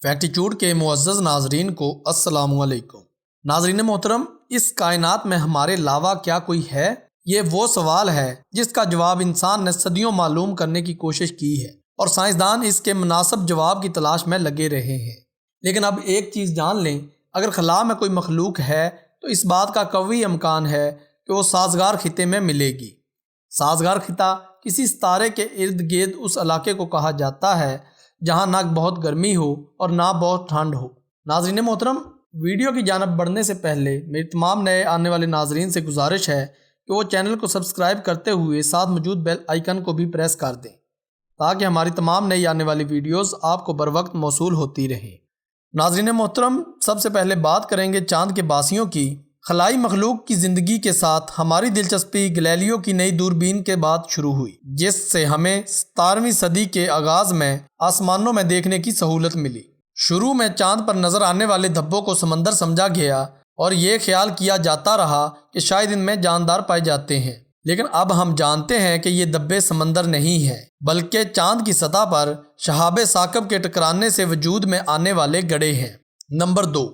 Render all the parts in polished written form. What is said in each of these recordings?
فیکٹیچیوڈ کے معزز ناظرین کو السلام علیکم۔ ناظرین محترم، اس کائنات میں ہمارے علاوہ کیا کوئی ہے؟ یہ وہ سوال ہے جس کا جواب انسان نے صدیوں معلوم کرنے کی کوشش کی ہے اور سائنسدان اس کے مناسب جواب کی تلاش میں لگے رہے ہیں۔ لیکن اب ایک چیز جان لیں، اگر خلا میں کوئی مخلوق ہے تو اس بات کا قوی امکان ہے کہ وہ سازگار خطے میں ملے گی۔ سازگار خطہ کسی ستارے کے ارد گرد اس علاقے کو کہا جاتا ہے جہاں نہ بہت گرمی ہو اور نہ بہت ٹھنڈ ہو۔ ناظرین محترم، ویڈیو کی جانب بڑھنے سے پہلے میری تمام نئے آنے والے ناظرین سے گزارش ہے کہ وہ چینل کو سبسکرائب کرتے ہوئے ساتھ موجود بیل آئیکن کو بھی پریس کر دیں تاکہ ہماری تمام نئی آنے والی ویڈیوز آپ کو بر وقت موصول ہوتی رہیں۔ ناظرین محترم، سب سے پہلے بات کریں گے چاند کے باسیوں کی۔ خلائی مخلوق کی زندگی کے ساتھ ہماری دلچسپی گلیلیو کی نئی دوربین کے بعد شروع ہوئی، جس سے ہمیں 17ویں صدی کے آغاز میں آسمانوں میں دیکھنے کی سہولت ملی۔ شروع میں چاند پر نظر آنے والے دھبوں کو سمندر سمجھا گیا اور یہ خیال کیا جاتا رہا کہ شاید ان میں جاندار پائے جاتے ہیں، لیکن اب ہم جانتے ہیں کہ یہ دھبے سمندر نہیں ہیں بلکہ چاند کی سطح پر شہاب ثاقب کے ٹکرانے سے وجود میں آنے والے گڑھے ہیں۔ نمبر 2،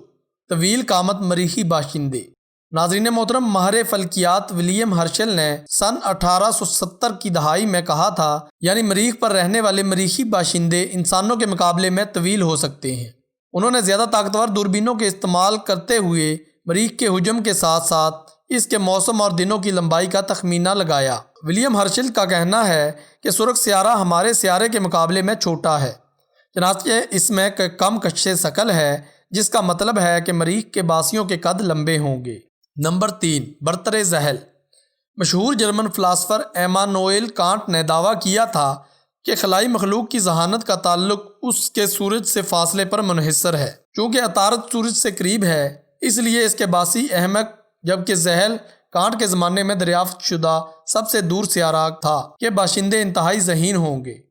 طویل قامت مریخی باشندے۔ ناظرین محترم، ماہر فلکیات ولیم ہرشل نے سن 1870 کی دہائی میں کہا تھا، یعنی مریخ پر رہنے والے مریخی باشندے انسانوں کے مقابلے میں طویل ہو سکتے ہیں۔ انہوں نے زیادہ طاقتور دوربینوں کے استعمال کرتے ہوئے مریخ کے حجم کے ساتھ ساتھ اس کے موسم اور دنوں کی لمبائی کا تخمینہ لگایا۔ ولیم ہرشل کا کہنا ہے کہ سرخ سیارہ ہمارے سیارے کے مقابلے میں چھوٹا ہے، چنانچہ اس میں کم کشش ثقل ہے، جس کا مطلب ہے کہ مریخ کے باسیوں کے قد لمبے ہوں گے۔ نمبر 3، برتر ذیل۔ مشہور جرمن فلاسفر ایمانوئل کانٹ نے دعویٰ کیا تھا کہ خلائی مخلوق کی ذہانت کا تعلق اس کے سورج سے فاصلے پر منحصر ہے۔ چونکہ عطارد سورج سے قریب ہے، اس لیے اس کے باسی احمق، جبکہ ذیل کانٹ کے زمانے میں دریافت شدہ سب سے دور سیارہ تھا کہ باشندے انتہائی ذہین ہوں گے۔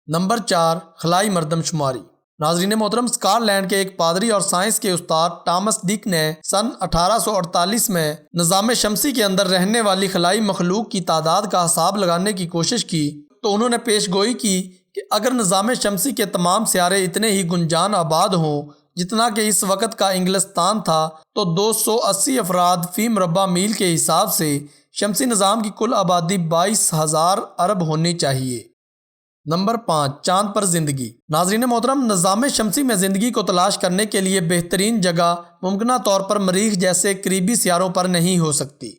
نمبر 4، خلائی مردم شماری۔ ناظرین محترم، اسکاٹ لینڈ کے ایک پادری اور سائنس کے استاد ٹامس ڈک نے سن 1848 میں نظام شمسی کے اندر رہنے والی خلائی مخلوق کی تعداد کا حساب لگانے کی کوشش کی تو انہوں نے پیش گوئی کی کہ اگر نظام شمسی کے تمام سیارے اتنے ہی گنجان آباد ہوں جتنا کہ اس وقت کا انگلستان تھا تو 280 افراد فی مربع میل کے حساب سے شمسی نظام کی کل آبادی 22,000 ارب ہونی چاہیے۔ نمبر 5، چاند پر زندگی۔ ناظرین محترم، نظام شمسی میں زندگی کو تلاش کرنے کے لیے بہترین جگہ ممکنہ طور پر مریخ جیسے قریبی سیاروں پر نہیں ہو سکتی،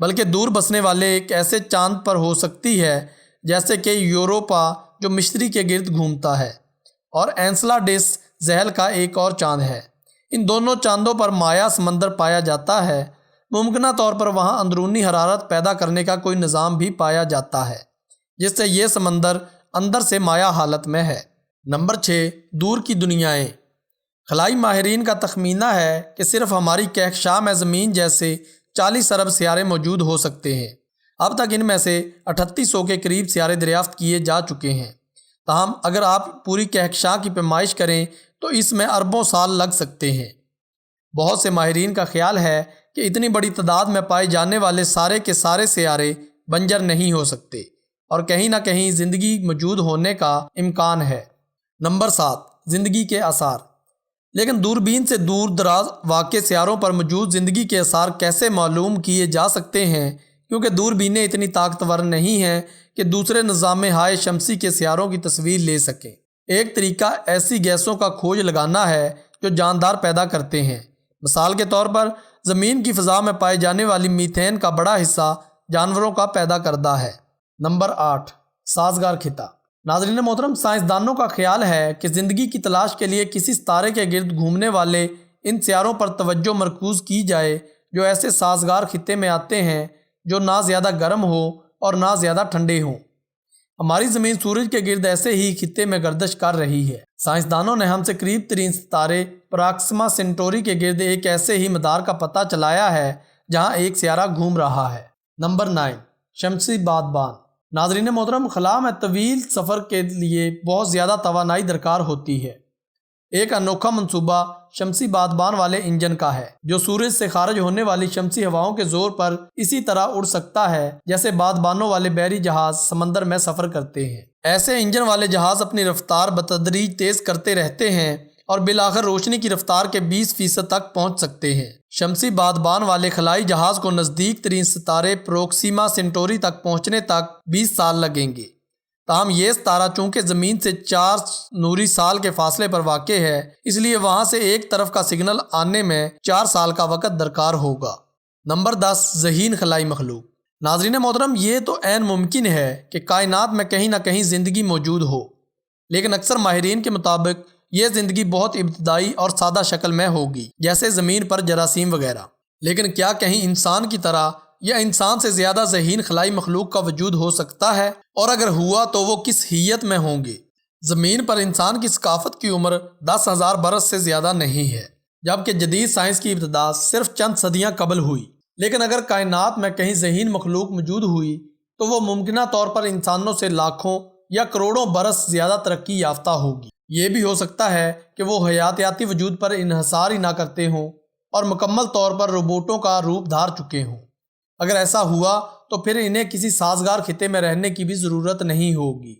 بلکہ دور بسنے والے ایک ایسے چاند پر ہو سکتی ہے جیسے کہ یوروپا جو مشتری کے گرد گھومتا ہے، اور اینسلاڈس ذیل کا ایک اور چاند ہے۔ ان دونوں چاندوں پر مائع سمندر پایا جاتا ہے۔ ممکنہ طور پر وہاں اندرونی حرارت پیدا کرنے کا کوئی نظام بھی پایا جاتا ہے جس سے یہ سمندر اندر سے مائع حالت میں ہے۔ نمبر 6، دور کی دنیائیں۔ خلائی ماہرین کا تخمینہ ہے کہ صرف ہماری کہکشاں میں زمین جیسے 40 ارب سیارے موجود ہو سکتے ہیں۔ اب تک ان میں سے 3800 کے قریب سیارے دریافت کیے جا چکے ہیں، تاہم اگر آپ پوری کہکشاں کی پیمائش کریں تو اس میں اربوں سال لگ سکتے ہیں۔ بہت سے ماہرین کا خیال ہے کہ اتنی بڑی تعداد میں پائے جانے والے سارے کے سارے سیارے بنجر نہیں ہو سکتے اور کہیں نہ کہیں زندگی موجود ہونے کا امکان ہے۔ نمبر 7، زندگی کے آثار۔ لیکن دوربین سے دور دراز واقع سیاروں پر موجود زندگی کے آثار کیسے معلوم کیے جا سکتے ہیں؟ کیونکہ دوربینیں اتنی طاقتور نہیں ہیں کہ دوسرے نظام ہائے شمسی کے سیاروں کی تصویر لے سکیں۔ ایک طریقہ ایسی گیسوں کا کھوج لگانا ہے جو جاندار پیدا کرتے ہیں۔ مثال کے طور پر زمین کی فضا میں پائے جانے والی میتھین کا بڑا حصہ جانوروں کا پیدا کردہ ہے۔ نمبر 8، سازگار خطہ۔ ناظرین محترم، سائنسدانوں کا خیال ہے کہ زندگی کی تلاش کے لیے کسی ستارے کے گرد گھومنے والے ان سیاروں پر توجہ مرکوز کی جائے جو ایسے سازگار خطے میں آتے ہیں جو نہ زیادہ گرم ہو اور نہ زیادہ ٹھنڈے ہوں۔ ہماری زمین سورج کے گرد ایسے ہی خطے میں گردش کر رہی ہے۔ سائنسدانوں نے ہم سے قریب ترین ستارے پراکسما سینٹوری کے گرد ایک ایسے ہی مدار کا پتہ چلایا ہے جہاں ایک سیارہ گھوم رہا ہے۔ نمبر 9، شمسی بادبان۔ ناظرین محترم، خلا میں طویل سفر کے لیے بہت زیادہ توانائی درکار ہوتی ہے۔ ایک انوکھا منصوبہ شمسی بادبان والے انجن کا ہے جو سورج سے خارج ہونے والی شمسی ہواؤں کے زور پر اسی طرح اڑ سکتا ہے جیسے بادبانوں والے بحری جہاز سمندر میں سفر کرتے ہیں۔ ایسے انجن والے جہاز اپنی رفتار بتدریج تیز کرتے رہتے ہیں اور بالآخر روشنی کی رفتار کے 20% تک پہنچ سکتے ہیں۔ شمسی بادبان والے خلائی جہاز کو نزدیک ترین ستارے پروکسیما سینٹوری تک پہنچنے تک 20 سال لگیں گے۔ تاہم یہ ستارہ چونکہ زمین سے 4 نوری سال کے فاصلے پر واقع ہے، اس لیے وہاں سے ایک طرف کا سگنل آنے میں 4 سال کا وقت درکار ہوگا۔ نمبر 10، ذہین خلائی مخلوق۔ ناظرین محترم، یہ تو عین ممکن ہے کہ کائنات میں کہیں نہ کہیں زندگی موجود ہو، لیکن اکثر ماہرین کے مطابق یہ زندگی بہت ابتدائی اور سادہ شکل میں ہوگی، جیسے زمین پر جراثیم وغیرہ۔ لیکن کیا کہیں انسان کی طرح یا انسان سے زیادہ ذہین خلائی مخلوق کا وجود ہو سکتا ہے؟ اور اگر ہوا تو وہ کس حیت میں ہوں گے؟ زمین پر انسان کی ثقافت کی عمر 10,000 برس سے زیادہ نہیں ہے، جبکہ جدید سائنس کی ابتدا صرف چند صدیاں قبل ہوئی۔ لیکن اگر کائنات میں کہیں ذہین مخلوق موجود ہوئی تو وہ ممکنہ طور پر انسانوں سے لاکھوں یا کروڑوں برس زیادہ ترقی یافتہ ہوگی۔ یہ بھی ہو سکتا ہے کہ وہ حیاتیاتی وجود پر انحصار ہی نہ کرتے ہوں اور مکمل طور پر روبوٹوں کا روپ دھار چکے ہوں۔ اگر ایسا ہوا تو پھر انہیں کسی سازگار خطے میں رہنے کی بھی ضرورت نہیں ہوگی۔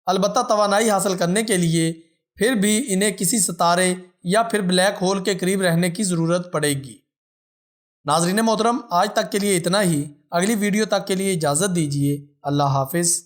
البتہ توانائی حاصل کرنے کے لیے پھر بھی انہیں کسی ستارے یا پھر بلیک ہول کے قریب رہنے کی ضرورت پڑے گی۔ ناظرین محترم، آج تک کے لیے اتنا ہی۔ اگلی ویڈیو تک کے لیے اجازت دیجیے۔ اللہ حافظ۔